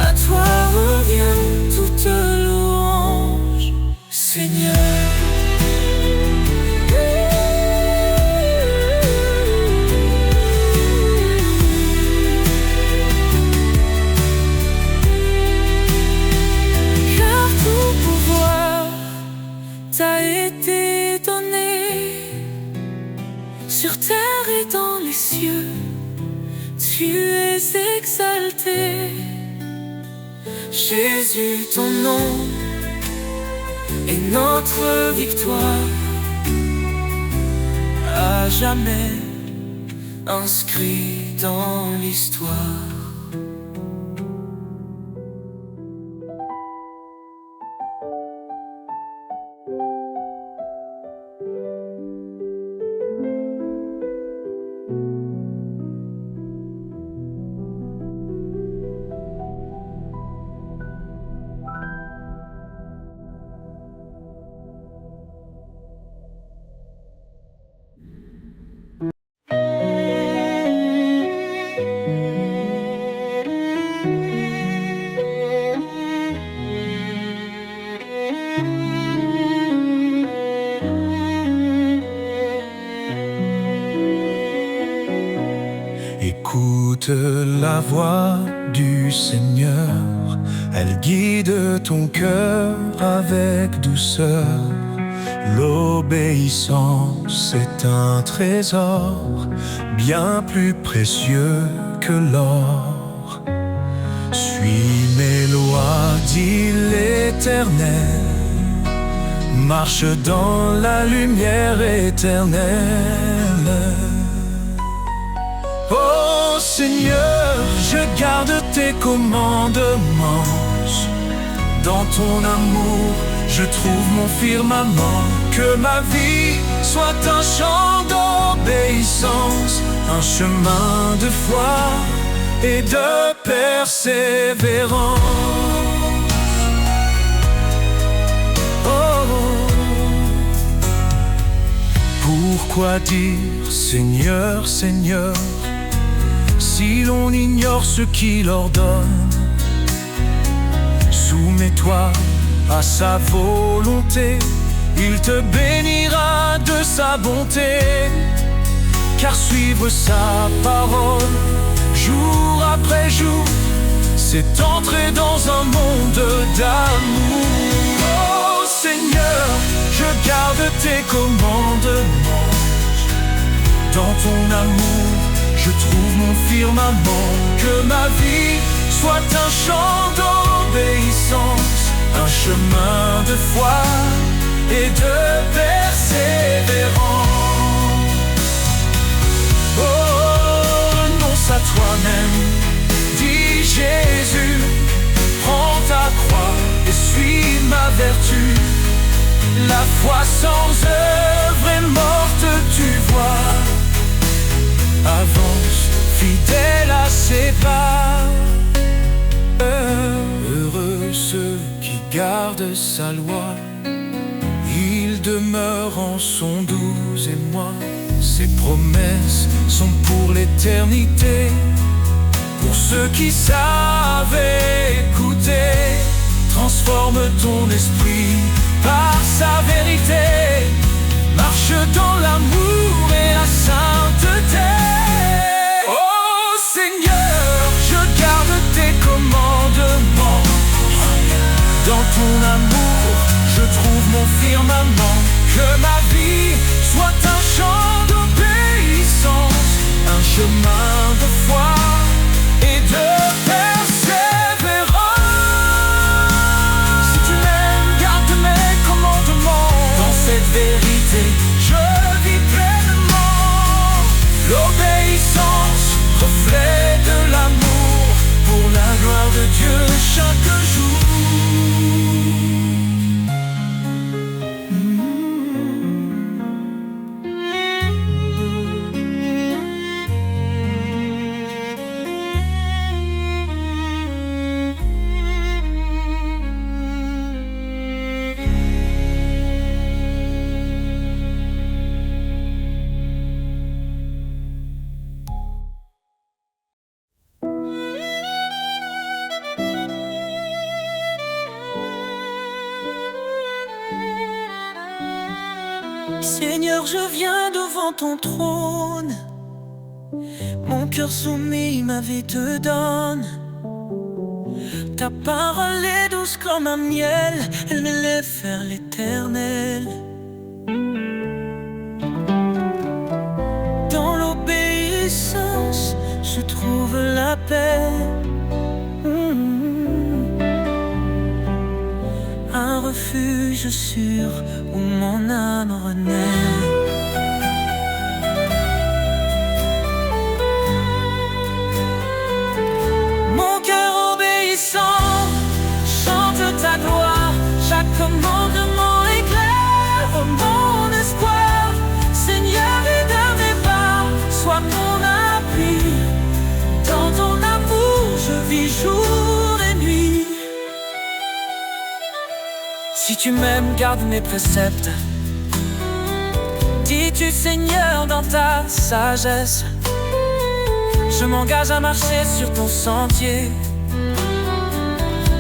À toi revient toute louange, Seigneur. Car tout pouvoir t'a été donné, sur terre et dans les cieux, tu es exalté. Jésus, ton nom est notre victoire, à jamais inscrit dans l'histoire. Écoute la voix du Seigneur, elle guide ton cœur avec douceur. L'obéissance est un trésor bien plus précieux que l'or. Suis mes lois, dit l'Éternel, marche dans la lumière éternelle. Ô Seigneur, je garde tes commandements. Dans ton amour, je trouve mon firmament. Que ma vie soit un chant d'obéissance, un chemin de foi et de persévérance. Oh. Pourquoi dire Seigneur, Seigneur, si l'on ignore ce qu'il ordonne? Soumets-toi à sa volonté, il te bénira de sa bonté. Car suivre sa parole, jour après jour, c'est entrer dans un monde d'amour. Oh Seigneur, je garde tes commandements. Dans ton amour, je trouve mon firmament. Que ma vie soit un chant d'obéissance, un chemin de foi et de persévérance. Oh, renonce à toi-même, dit Jésus, prends ta croix et suis ma vertu. La foi sans œuvre est morte, tu vois. Avance, fidèle à ses pas. Heureux ceux qui gardent sa loi, il demeure en son doux émoi. Ses promesses sont pour l'éternité, pour ceux qui savent écouter. Transforme ton esprit par sa vérité, marche dans l'amour et la sainteté. Oh Seigneur, je garde tes commandements. Dans ton amour, je trouve mon firmament. Que ma vie soit un chant d'obéissance, un chemin de foi et de persévérance. Si tu m'aimes, garde mes commandements. Dans cette vérité, je vis pleinement. L'obéissance, reflet de l'amour, pour la gloire de Dieu chaque jour. Seigneur, je viens devant ton trône. Mon cœur soumis, ma vie te donne. Ta parole est douce comme un miel, elle m'élève vers l'éternel. Dans l'obéissance, je trouve la paix. Un refuge sûr où mon âme renaît. Mon cœur obéissant chante ta gloire. Chaque commandement éclaire mon espoir. Seigneur, aide à mes pas, sois mon appui. Dans ton amour, je vis jour et nuit. Si tu m'aimes, garde mes préceptes. Dis-tu Seigneur dans ta sagesse. Je m'engage à marcher sur ton sentier,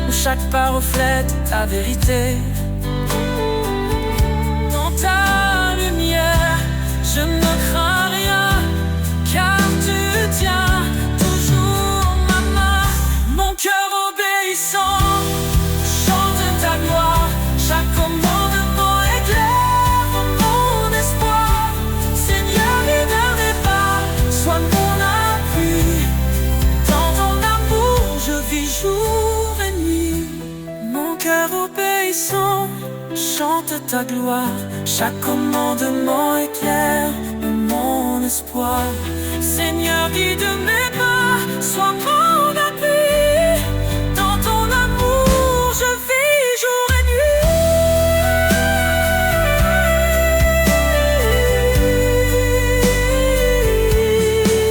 où chaque pas reflète ta vérité. Dans ta lumière, je ne crains rien, car tu tiens ta gloire. Chaque commandement éclaire mon espoir. Seigneur, guide mes pas, sois mon appui. Dans ton amour, je vis jour et nuit.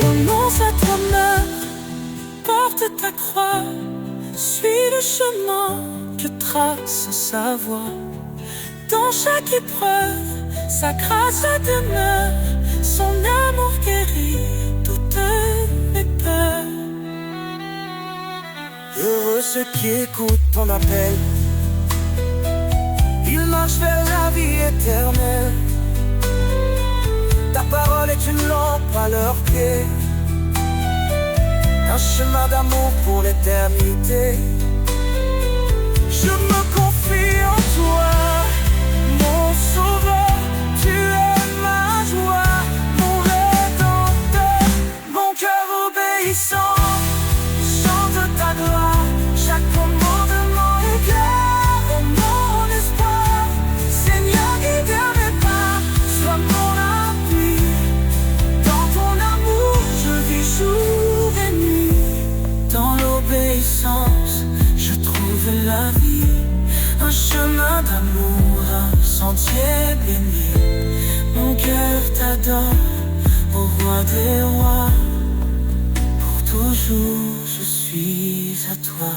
Renonce à toi-même, porte ta croix, suis le chemin que trace sa voie. Dans chaque épreuve, sa grâce demeure, son amour guérit toutes mes peurs. Heureux ceux qui écoutent ton appel, ils marchent vers la vie éternelle. Ta parole est une lampe à leurs pieds, un chemin d'amour pour l'éternité. Je me confie en toi, mon sauveur, tu es ma joie, mon rédempteur, mon cœur obéissant, chante ta gloire. Chaque commandement éclaire mon espoir. Seigneur, guide mes pas, sois mon appui. Dans ton amour, je vis jour et nuit. Dans l'obéissance, je trouve la vie, un chemin d'amour, un sentier béni. Mon cœur t'adore, ô roi des rois. Pour toujours je suis à toi.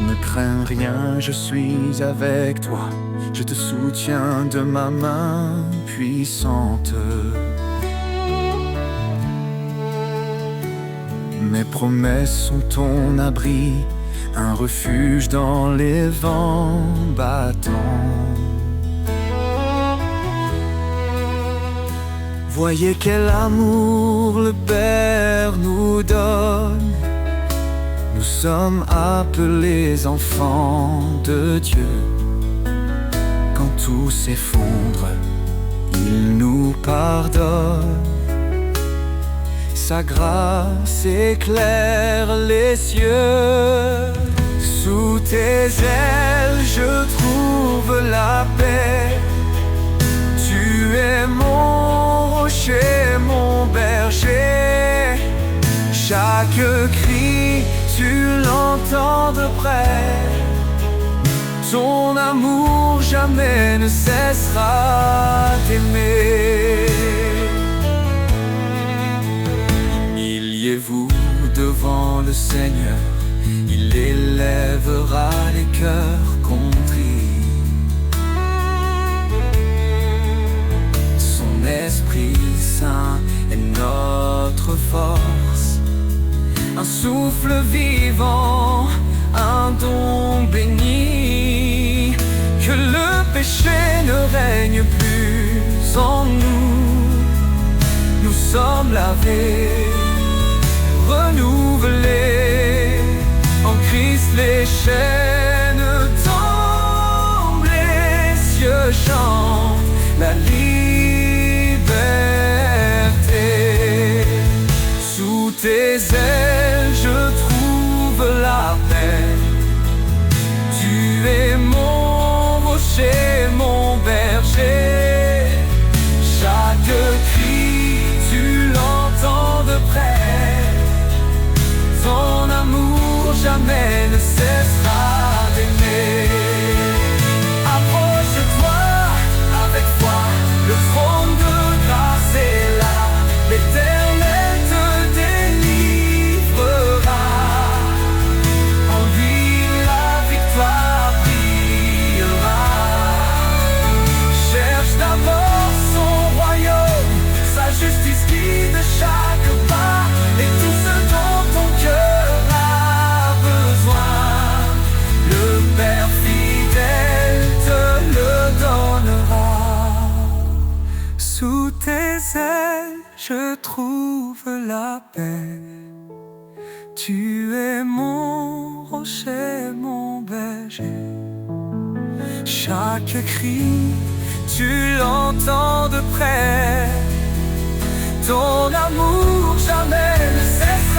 Ne crains rien, je suis avec toi. Je te soutiens de ma main puissante. Mes promesses sont ton abri, un refuge dans les vents battants. Voyez quel amour le Père nous donne. Nous sommes appelés enfants de Dieu. Quand tout s'effondre, il nous pardonne. Sa grâce éclaire les cieux. Sous tes ailes, je trouve la paix. Tu es mon rocher, mon berger. Chaque cri, tu l'entends de près. Ton amour jamais ne cessera d'aimer. Milliez-vous devant le Seigneur, il élèvera les cœurs contris. Son Esprit Saint est notre force, un souffle vivant, un don béni. Que le péché ne règne plus en nous. Nous sommes lavés, renouvelés. En Christ les chaînes tombent, les cieux chantent la liberté. Sous tes ailes je trouve la paix. Tu es mon rocher, mon berger. Chaque cri, tu l'entends de près. Ton amour jamais ne cessera d'aimer. Approche-toi avec foi, le trône de grâce est là. L'Éternel te délivrera. En lui la victoire brillera. Cherche d'abord son royaume, sa justice guide chaque pas. Et tout ce dont ton cœur a besoin, le Père fidèle te le donnera. Sous tes ailes je trouve la paix. Tu es mon rocher, mon berger. Chaque cri, tu l'entends de près. Ton amour jamais ne cesse.